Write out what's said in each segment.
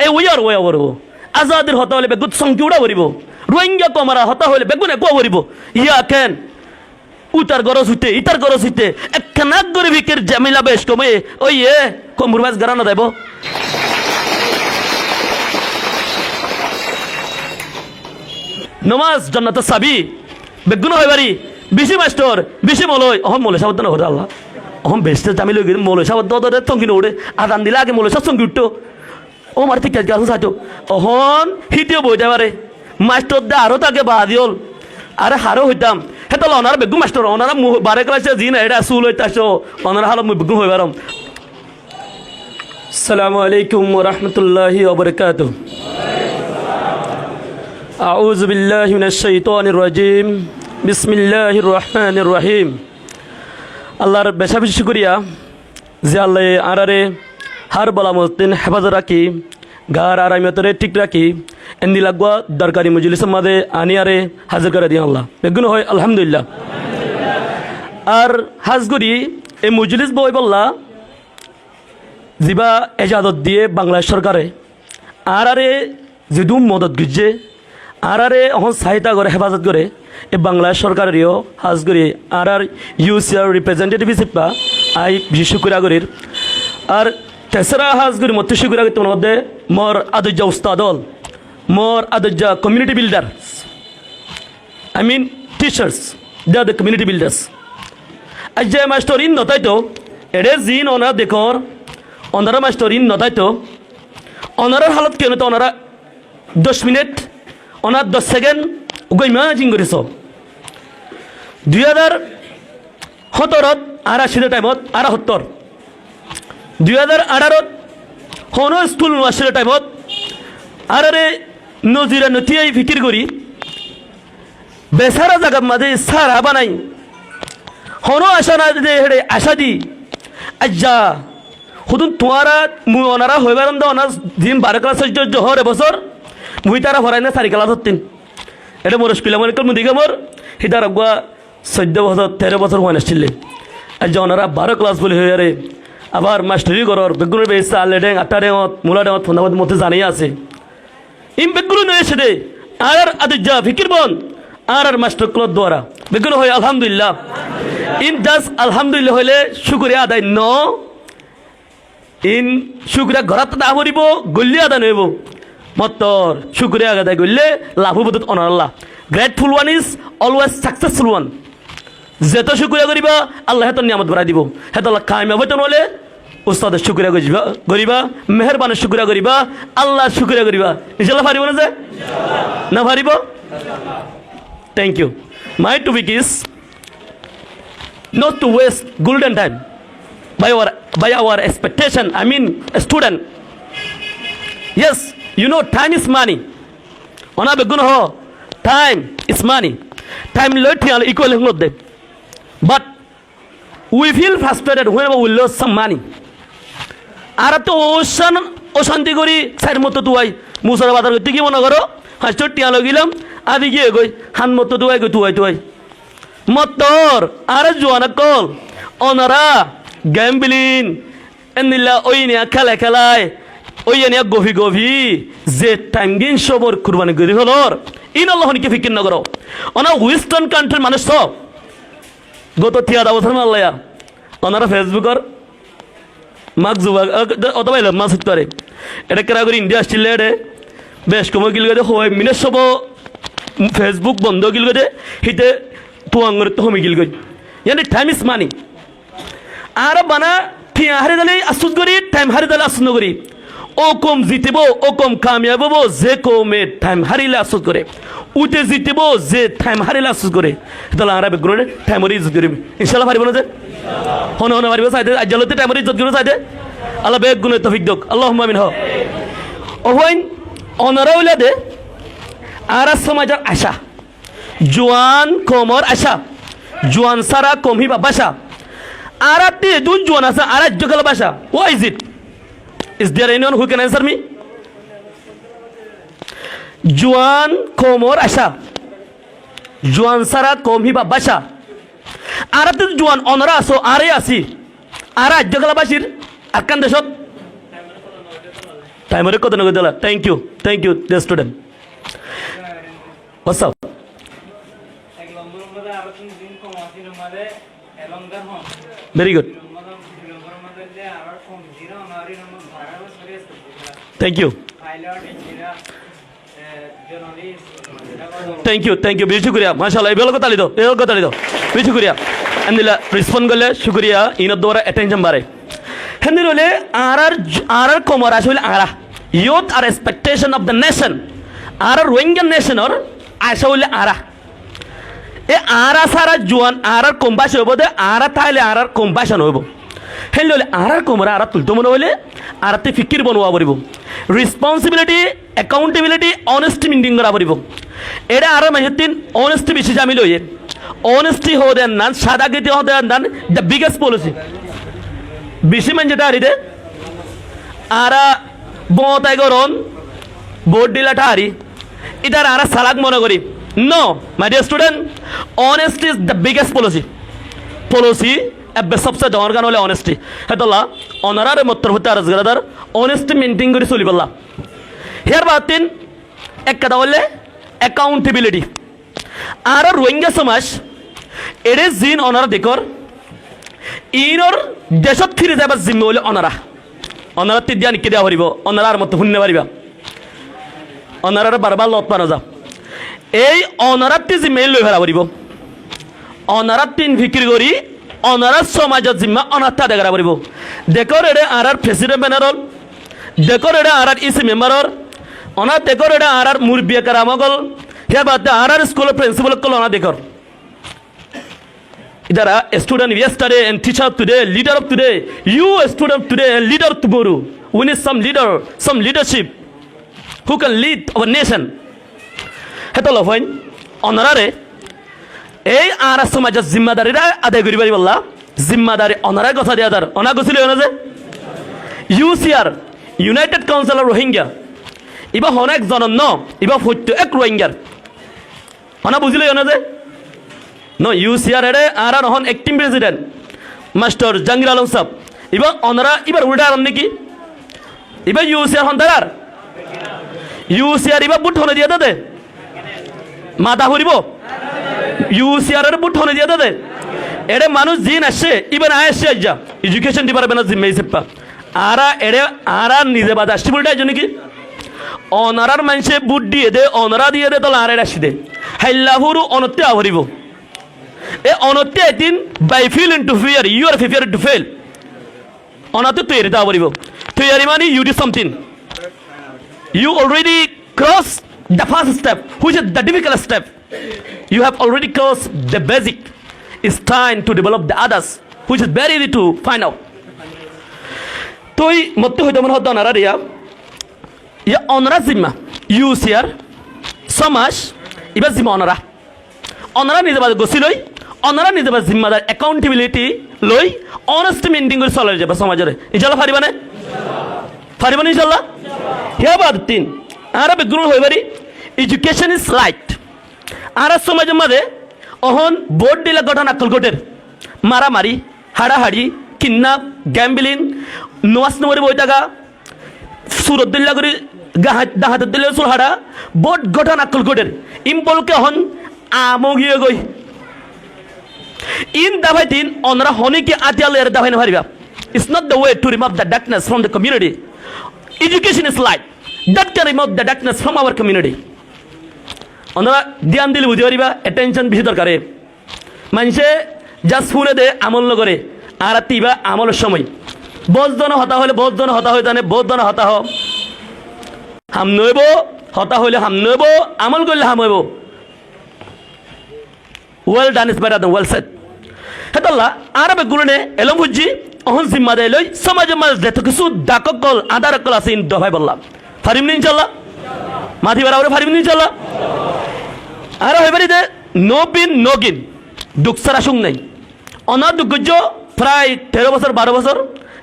এই উইয়ার ওয়া করব আজাদের হতা হলে বেগুত সংকিউড়া করিব রোহিঙ্গা কমারা হতা হলে বেগুন একো করিব ইয়া কেন উতার গরজ হইতে ইতার গরজ হইতে একখানা গরিবিকের জামিলা বেশ কমে ওই এ কম্বুরবাজ গারানো দেব নমাজ জান্নাতের চাবি বেগুন হয় বাড়ি বেশি মাস্টর বেশি মলয় অহম মলয় সাবধান হরে আল্লাহ অহম বেশতে জামি লই মলয় সাবধান তঙ্গি নড়ে আদান দিলে আগে মলয় সব সঙ্গি উঠতো ও মার ঠিক আছে আসুন সাইতো অহন হিটিও বইতে পারে মাস্টর দে আরো তাকে বাদিওল আরে হারো হইতাম হেতল অনার বেগু মাস্টর অনারা বারে ক্লাসে জি না এটা সুল হইতাছো অনারা হালো মুই বেগু হই বারম আসসালামু আলাইকুম ওয়া রাহমাতুল্লাহি ওয়া বারাকাতুহু আউযু বিল্লাহি মিনাশ শাইতানির রাজিম বিসমিল্লাহির রহমানির রহিম আল্লাহর বেশা বেশি শুকরিয়া যে আল্লাহ আরারে হার বলামতিন হেফাজত রাখি গার আরামিয়তরে ঠিক রাখি এন্দি লাগবা দরকারি মজলিসের মাঝে আনিয়ারে হাজির করে দিন আল্লাহ বেগুন হয় আলহামদুলিল্লাহ আর হাজগুড়ি এই মজলিস বই বললা যিবা এজাজত দিয়ে বাংলাদেশ সরকারে আরে যেদু মদত গুজে আরে এখন সহায়তা করে হেফাজত করে এই বাংলাদেশ সরকারেরও হাজগুড়ি আর ইউসিআর রিপ্রেজেন্টেটিভ হিসেবে আই বেশি শুক্রিয়া করির আর তেসরা হাজগুড়ি মতো শুক্রিয়া করি তোমার মধ্যে মোর আদর্যা উস্তাদল মোর আদর্যা community builder I mean teachers they are the community builders আজ যে মাস্টর ইন নতাইতো এডে জিন ওনারা দেখর ওনারা মাস্টর ইন নতাইতো ওনারার হালত কেন তো ওনারা 10 মিনিট ওনার 10 সেকেন্ড ইমাজিন করেছ 2017 আর 80 টাইমত আর 70 2018 হনো স্কুল নোয়াশির টাইমত আরে নজিরা নথিয়াই ফিকির করি বেসারা জায়গার মাঝে সারা বানাই হনো আশা না দে হেডে আশা দি আজ্জা হুদুন তোমারা মুই ওনারা হইবার ওনার দিন 12 ক্লাস হরে বছর মুই তারা ভরাই না 4 ক্লাস হতেন এটা মোর স্কুল আমার কল মুদিকে মোর হিদার আগুয়া 14 বছর 13 বছর হয়ে আসছিলেন আজ ওনারা 12 ক্লাস বলে হয়ে রে আবার মাস্টারি করর বেগুনের বেসা আলেডেং আটারেঙত মুলাডেঙত ফোনামত মধ্যে জানাই আছে ইম বেগুন নয় সেদে আর আদজ্জা ফিকির বন আর মাস্টার ক্লব দ্বারা বেগুন হয় আলহামদুলিল্লাহ ইন দাস আলহামদুলিল্লাহ হইলে শুকরিয়া আদায় ন ইন শুকরিয়া ঘরাত দা হরিব গল্লি আদায় নইব মতর শুকরিয়া আদায় করলে লাভ হবত অনার আল্লাহ grateful one is always successful one যেত শুক্রিয়া করিবা আল্লাহ হেতর নিয়ামত বাড়াই দিব হেত আল্লাহ কামিয়াব হইতে নহলে উস্তাদের শুক্রিয়া করিবা মেহরবানের শুক্রিয়া করিবা আল্লাহর শুক্রিয়া করিবা ইনশাআল্লাহ পারিব না যে না পারিব thank you my topic is not to waste golden time by our expectation I mean a student yes you know time is money ona begun ho time is money time lotial equal not them but we feel frustrated whenever we lose some money আর তো অশান্তি করি side মতো তুয়াই মুসার বাজার করতে কি মনে করো হাস্টর টিয়া লগিলাম আদি গিয়ে গই হান মতো তুয়াই গই তুয়াই মতর আর জোয়ানা কল ওনারা গ্যাম্বলিন এনিলা ওই নিয়া খেলায় ওই নিয়া গভি যে টাইম গিন সবর কুরবানি করি হলর ইন আল্লাহ নিকে ফিকির না করো ওনা ওয়েস্টার্ন কান্ট্রির মানুষ সব গত 3 বছর মাল্লায়া ওনারা ফেসবুকর মাক জুবা অথবা মাস করে এটা কেরা করে ইন্ডিয়া আসছিল এডে বেশ কম গিল গেছে হয় মিনিট সব ফেসবুক বন্ধ গিল গেছে হিতে তুয়াঙ্গর তো হমি গিল গই ইয়ানি টাইম ইজ মানি আর বানা ঠিয়া হারে দালে আসুদ করি টাইম হারে দালে আসুদ করি ও কম জিতিব ও কম কামিয়াব হবো যে কমে টাইম হারিলে আসুদ করে উঠে জিতিব যে টাইম হারিলে আসুদ করে তাহলে আর বেগুনে টাইমর ইজ্জত করিব ইনশাআল্লাহ পারিব না যে হন হন পারিব চাইতে আজ্জালতে টাইমর ইজ্জত করিব চাইতে আল্লাহ বেগুনে তৌফিক দক আল্লাহুম্মা আমিন হ ওহইন অনারা হইলা দে আর সমাজের আশা জোয়ান কমর আশা জোয়ান সারা কমহি বা বাসা আর তে দুন জোয়ান আছে আর জগল বাসা why is it is there anyone who can answer me জোয়ান কমর আশা জোয়ান সারা কমহি বা বাসা আর তে জোয়ান অনরা আসো আরে আসি আর জগল বাসির আকান দেশত টাইমরে কত নগদ দিলা thank you the student what's up very good thank you বেশি শুক্রিয়া মাশাআল্লাহ এই কথা লিদো বেশি শুক্রিয়া ಅಂದಿಲ್ಲ ರೆಸ್ಪಾಂಡ್ ಗಲೆ ಶುಕ್ರಿಯಾ ಇನ್ನೊಬ್ಬರ ಅಟೆನ್ಷನ್ ಬಾರೆ ಹೆಂದಿರೋಲೆ ಆರ್ ಕೊಮರ್ আসলে আরা youth are expectation of the nation আর রোহিঙ্গা নেশন or আসলে আরা এ আরা সারা জোয়ান আর কম্বাস হইব দে আরা তাইলে আর কম্বাসন হইব হেললে আর কোমরা আর তুলতো মনে হইলে আরতে ফিকির বনোয়া পড়িব রেসপন্সিবিলিটি অ্যাকাউন্টেবিলিটি অনেস্টি মেইনটেইন করা পড়িব এটা আর মাহিতিন অনেস্টি বেশি জামিল হইয়ে honesty hode nan sadagiti hode nan the biggest policy bishi man jeta aride ara botai goron board dila thari itar ara salak mone kori no my dear student honesty is the biggest policy ebbe sabse dor gan hole honesty hetola onarare mottor hote arazgaradar honesty maintain kori choli balla her batin ek kada hole accountability আর রোহিঙ্গা সমাজ এরে জিন অনারা দেখর ইনর দেশত ফিরে যাবার জিম্মে হলে অনারা তিদিয়া নিকে দেওয়া পারিব অনারার মতো শুনতে পারিবা অনারার বারবার লত পানো যা এই অনারাতি জিম্মে লই ফেলা পারিব অনারাতিন ফিকির করি অনারার সমাজের জিম্মা অনারটা দেখা পারিব দেখর এরে আর প্রেসিডেন্ট ব্যানারল দেখর এরে আর ইসি মেম্বারর অনার দেখর এরে আর মুরব্বিয়া কারামগল হে বাদ আর স্কুল প্রিন্সিপাল কল না দেখর इधर a student yesterday and teacher today leader of today you a student today and leader tomorrow we need some leadership who can lead our nation hetolo hoin onarare ei ara samajer zimmedari ra aday kori pari bolla zimmedari onarar kotha dia dar ona gosile ona je UCR United Council of Rohingya iba honek jonon no iba foito ek rohingya ona bujile ona je no UCR ere ara নহন acting president master Jangir Alam sahab iba onara ibar ulta aram niki iba UCR hondarar UCR iba but hone dia dade mata horibo UCR er but hone dia dade ere manush jin ashe iba na ashe ajja education department er jimme seppa ara nije bada ashti bulta joni ki onarar manshe but diye de onara diye de tol ara ashide haillahuru onotte avoribo এ অনতে দিন by feel into fear you are fear to fail অনাতে তৈরি তা বলিব তৈরি মানে you do something you already cross the first step which is the difficult step you have already cross the basic it's time to develop the others which is very easy to find out তুই মতে হইতে মনে হতো অনারা রিয়া ইয়া অনারা জিম্মা you সিয়ার সমাজ ইবা জিম্মা অনারা নিজে বাজে গছি লই অনারা নিজে বাজে জিম্মাদার অ্যাকাউন্টেবিলিটি লই অনেস্টি মেইনটেইন করে চলে যাবে সমাজে ইনশাআল্লাহ পারিবা না ইনশাআল্লাহ হে বাদ তিন আর বেগুন হই পারি এডুকেশন ইজ লাইট আর সমাজের মাঝে অহন বোর্ড দিলা গঠন আকল গটের মারামারি হাড়াহাড়ি কিডন্যাপ গ্যাম্বলিং নোয়াস নম্বরে বই টাকা সুরত দিল্লা করে ডাহাত দিলে চুল হাড়া বোর্ড গঠন আকল গটের ইম্পলকে হন আমগিয়ে গই ইন দাবাই দিন অনরা হনিকে আতিয়ালে এর দাবাই না পারিবা it's not the way to remove the darkness from the community education is light that can remove the darkness from our community অনরা ধ্যান দিলে বুঝতে পারিবা অ্যাটেনশন বেশি দরকার মানুষে জাস্ট ফোনে দে আমল নগরে আর তিবা আমলের সময় বজজন হতা হলে বজজন হতা হয়ে জানে বজজন হতা হ হাম নইব হতা হইলে হাম নইব আমল করলে হাম হইব well done is better than well said hetalla arabe gurune elom hujji ohon zimmade loi samaje mal de to kisu dakokol adarakol asin do bhai bolla farim ni inshallah mathi barawre farim ni inshallah ara hoy bari de no pin no gin duksara sung nai ona dugjo প্রায় 13 বছর 12 বছর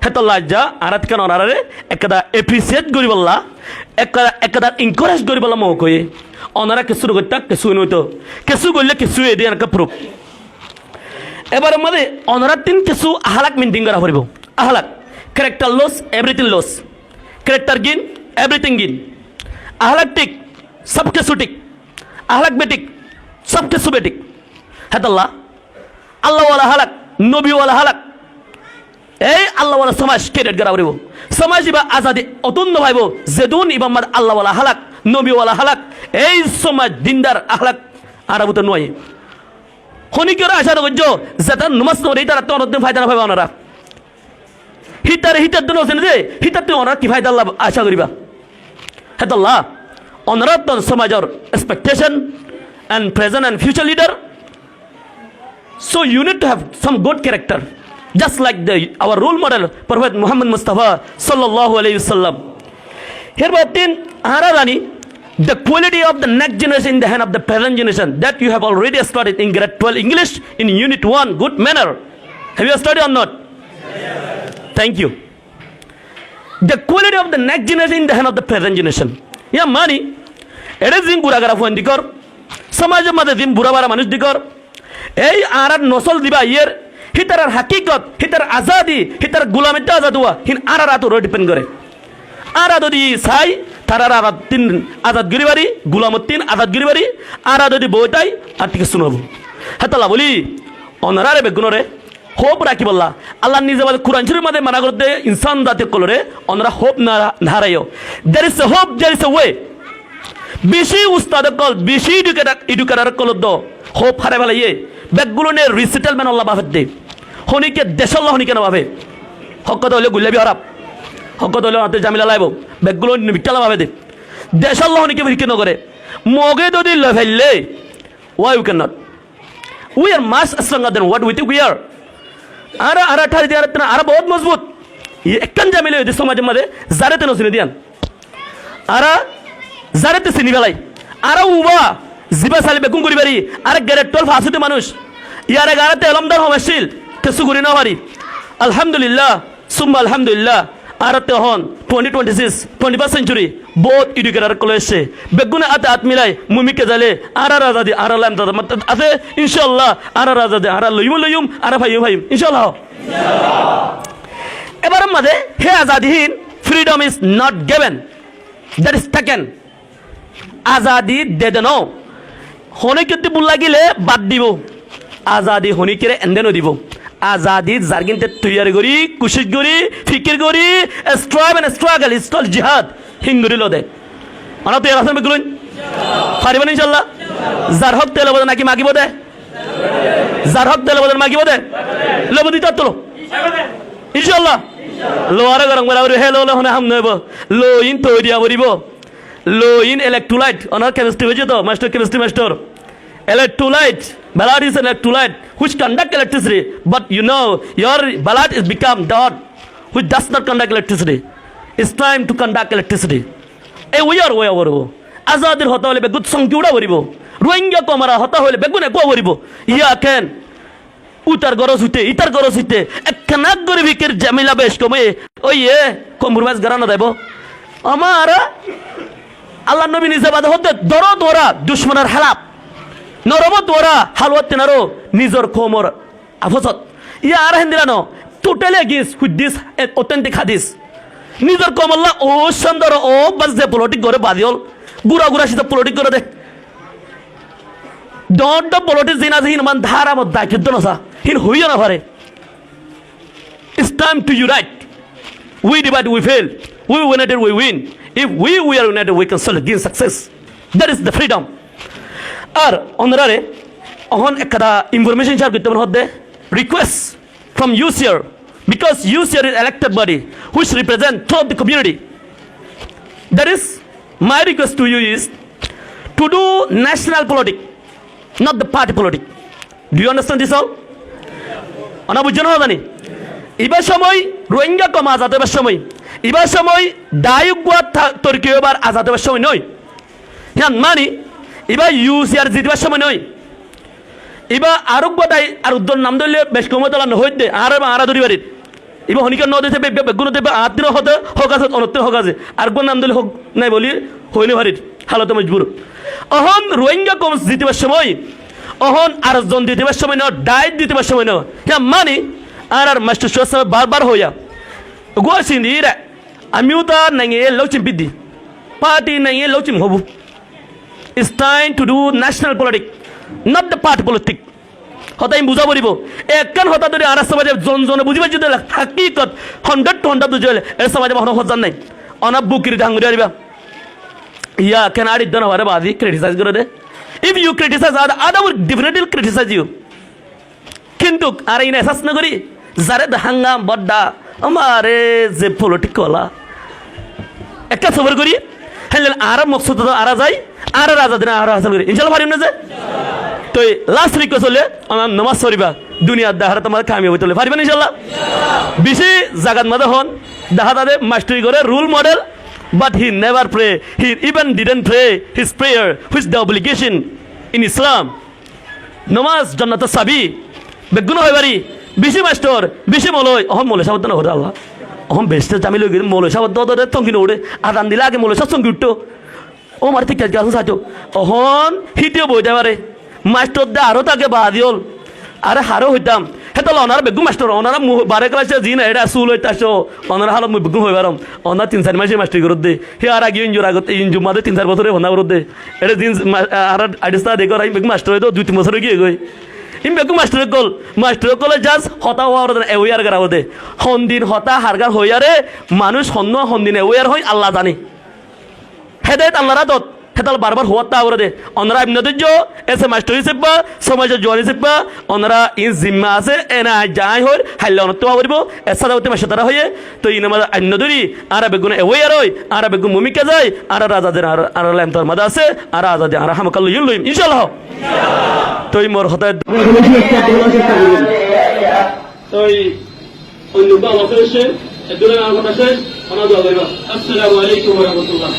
hetalla ja arat kan onarare ekada appreciate gori bolla ekada encourage gori bolla mo koye অনারা কিছু করতে কিছু নইতো কিছু করলে কিছু এদিন একটা প্রুফ এবার আমাদের অনারা তিন কিছু আহলাক মেনটেন করা পড়ব আহলাক character loss everything loss character gain everything in. Ahlak tik, sabke sutik. Ahlak betik, sabke subetik. Hatullah. Allah wala halak, Nabi wala halak. এই আল্লাহওয়ালা সমাজ ক্রিয়েট করা হইব সমাজ ইবা আজাদি অতুন্য ভাইব যেদুন ইবামাদ আল্লাহওয়ালা হালাক নবীওয়ালা হালাক এই সমাজ দিনদার আহলাক আরাবুত নয় হনিকের আশা রজ্জ যেটা নমাজ নরে তারা তো অনদিন ফায়দা না পাইবা ওনারা হিতার দিন হোসেন যে হিতার তুই ওনারা কি ফায়দা আল্লাহ আশা করিবা হেতাল্লাহ ওনারা তো সমাজের expectation and present and future leader, so you need to have some good character. Just like our role model, Prophet Muhammad Mustafa sallallahu alaihi wasallam. Here, Hararani, the quality of the next generation in the hand of the present generation that you have already studied in grade 12 English in Unit 1, good manner. Have you studied or not? Yes. Thank you. The quality of the next generation in the hand of the present generation. Yeah, money. It is in Buragara Fuandikor. Samajam Madazim Burabara Manush Dikor. Hey, Arad Nosol Diba year. হিতার হাকিকত হিতার আজাদি হিতার গুলামিটা আজাদ হওয়া হিন আরারাত ওর depend করে আরা যদি চাই তারা আরাত তিন আজাদ গিরিবারি গুলামত তিন আজাদ গিরিবারি আরা যদি বইটাই আর ঠিক শুনব হেতালা বলি অনারারে বেগুনরে হোপ রাখি বললা আল্লাহ নিজে বলে কোরআন শরীফের মধ্যে মানা করতে ইনসান জাতি কলরে অনারা হোপ না হারাইও there is a hope there is a way বেশি উস্তাদ কল বেশি এডুকেটার কল দ হোপ হারাই ফেলে ইয়ে ব্যাগগুলো নিয়ে রিসেটেলমেন্ট আল্লাহ বাফের দে হনিকে দেশাল্লাহ হনিকে না ভাবে হকত হইলে গুল্লাবি হরাপ হকত হইলে হাতে জামিলা লাইব ব্যাগগুলো বিকালা ভাবে দে দেশাল্লাহ হনিকে ভিকে নকরে মগে যদি ফেললে why you can not we are must stronger than what with we are আরা ঠারি দিয়ে আরা বহুত মজবুত একখান জামিলে হইতে সমাজের মধ্যে জারেতে নচিনে দিয়ান আরা জারেতে চিনি ফেলাই আরা উবা জিবা সালি বেগুন করি পারি আরে গ্রেড 12 ফাঁসিতে মানুষ ইয়ারে গাড়াতে এলমদার হমেশিল কিছু করি না পারি আলহামদুলিল্লাহ সুম্মা আলহামদুলিল্লাহ আর হন 2026 21st সেঞ্চুরি বহুত এডুকেটার কলে এসছে বেগুনে আতে হাত মিলাই মুমিকে জালে আর রাজাদি আর লাম দাদা আছে ইনশাআল্লাহ আর রাজাদি আর লইম আর ভাইম ইনশাআল্লাহ এবার মাঝে হে আজাদিহীন freedom is not given that is taken আজাদি দে দেন হনিকে বুল্লা গিলে বাদ দিব আজাদি হনিকে এন্দেনো দিব আজাদি জার্গিনতে তৈরি করি কুশিশ করি ফিকির করি strive and struggle is called জিহাদ হিন্দুরি লদে আনা তো এরাসন বিগুন পারিবেন ইনশাআল্লাহ যার হক তেল বদন নাকি মাগিব দে যার হক তেল বদন মাগিব দে লব দিতা তো ইনশাআল্লাহ লো আর গরং বলা হে লো হনে হাম নব লো ইন তৈরি আবরিব low in electrolyte on our chemistry vegeto master chemistry master electrolyte ballad is an electrolyte which conduct electricity but you know your ballad is become dot which does not conduct electricity it's time to conduct electricity এই we are আজাদের হতা হলে বেগুত সংকিউড়া করিব রোহিঙ্গা কমারা হতা হলে বেগুনে কো করিব ইয়া কেন উতার গরজ হইতে ইতার গরজ হইতে একখানা গরিবিকের জামিলা বেশ কমে ওই কম্প্রোমাইজ করানো দেব আমারা আল্লাহ নবী নিজে বাদে হতে দর দোরা দুশ্মনের হেলাপ নরম দোরা হালওয়াত তেনারো নিজর খোমর আফসত ইয়া আর হিন্দিরানো totally against with this authentic হাদিস নিজর কমল্লা ও সুন্দর ও বাস যে পলিটিক করে বাদিওল গুড়া সিধা পলিটিক করে দে দন্ড পলিটিক্স দিন আছে হিন মান ধারা মত দায়িত্ব নসা হিন হইও না পারে it's time two unite we divide we fail we united we win if we are united we can still gain success that is the freedom আর অনরারে অহন একটা ইনফরমেশন শেয়ার করতে হতে request from UCR because UCR is elected body which represent throughout the community that is my request to you is to do national politics not the party politics do you understand this all ana বুঝছেন না জানি এবার সময় রোহিঙ্গা কম আজাদ হবার সময় এবার সময় দায়ুগুয়া তর্কি এবার আজাদ হবার সময় নয় হ্যাঁ মানি এবার ইউসিআর জিতবার সময় নয় এবার আরোগ্য দায় আর উদ্যোগ নাম ধরলে বেশ কমতলা নহৈ দে আর আরা ধরি বাড়ির এবার হনিকার ন দিতে বেগুন দেবে আত্মীয় হতে হোক আছে অনত্য হোক আছে আর কোন নাম দিলে হোক নাই বলি হইনি বাড়ির হালত মজবুর অহন রোহিঙ্গা কম জিতবার সময় অহন আর জন দিতেবার সময় ন ডায়েট দিতেবার সময় ন হ্যাঁ মানি আর মাস্টার বারবার হইয়া গোয়া সিন্দিরা আমিও তা নাঙে লৌচিম পিদ্দি party nahi hai lochim hobu. It's time to do national politics, not the party politics. হতাই বুঝা পড়িব একখান হতা ধরে আর সমাজে জন জনে বুঝিবা যদি হাকিকত 100 to 100 বুঝাইলে এর সমাজে কোনো হজান নাই অনাব বুকির ডাঙ্গুরি আরিবা ইয়া ক্যান আই ডন হরে বাদি ক্রিটিসাইজ করে দে if you criticise other will definitely criticise you কিন্তু আর ইন এহসাস না করি যারে হাঙ্গাম বড্ডা আমারে যে পলিটিক কলা একটা খবর করি হ্যাঁ আর মকসুদ আর যাই আর রাজা দিন আর হাসিল করি ইনশাআল্লাহ পারিম না যে তো লাস্ট রিকোয়েস্ট হলে আমার নামাজ পড়িবা দুনিয়ার দেহার তোমার কামিয়াবি হইতে পারবেন ইনশাআল্লাহ বেশি জাগাত মাঝে হন দেখা তাদের মাস্টারি করে role model but he never pray he even didn't pray his prayer which the obligation in Islam নামাজ জান্নাতের চাবি বেগুন হয় বাড়ি বেশি মাস্টার বেশি মলয় অহম মলয় সাবধান হরে আল্লাহ অহম বেস্টে জামি লই গেলে মলয় সাবধান তঙ্গিন উড়ে আদান দিলে আগে মলয় সব সঙ্গে উঠতো ও মার ঠিক আছে সাহায্য অহন হিটিও বইতে পারে মাস্টার দে আরও তাকে বাদিওল আরে হারও হইতাম হেতল ওনারা বেগুন মাস্টার ওনারা বারে ক্লাসে জি না এটা চুল হইতাছ ওনারা হালত মুই বেগুন হই পারম ওনার 3-4 মাসে মাস্টারি করত দে হে আর আগে ইঞ্জুর আগত ইঞ্জুর মাদে 3-4 বছরে হনা করত দে এটা দিন আর আইডিস্তা দেখো রাই বেগুন মাস্টার হইতো 2-3 বছর গিয়ে গই ইম বেগুন মাস্টার কলে জাস্ট হতা হওয়ার এওয়ার করাবো দে হন্দিন হতা হারগার হইয়ারে মানুষ হন্দিন এওয়ার হই আল্লাহ জানে হেদায়েত আল্লাহর আদত হেতাল বারবার হওয়ার তা করে দে ওনারা ইবনাদুজ্জ এসে মাস্টার হিসেবে সমাজের জোয়ার হিসেবে ওনারা ইন জিম্মা আছে এনা যাই হই হাইলে অনত্ব করিব এসাদা হতে মাসে তারা হয়ে তো ইনামা ইবনাদুরি আর বেগুন এওয়ার হই আর বেগুন মুমিকা যায় আর রাজাদের আর লামতার মাদা আছে আর আজাদে আর হামকাল ইউলইম ইনশাআল্লাহ তো মোর হতায় তো ওই লোক আল্লাহ করেছে এদুরে আমার কথা শেষ ওনা দোয়া করিবা আসসালামু আলাইকুম ওয়া রাহমাতুল্লাহ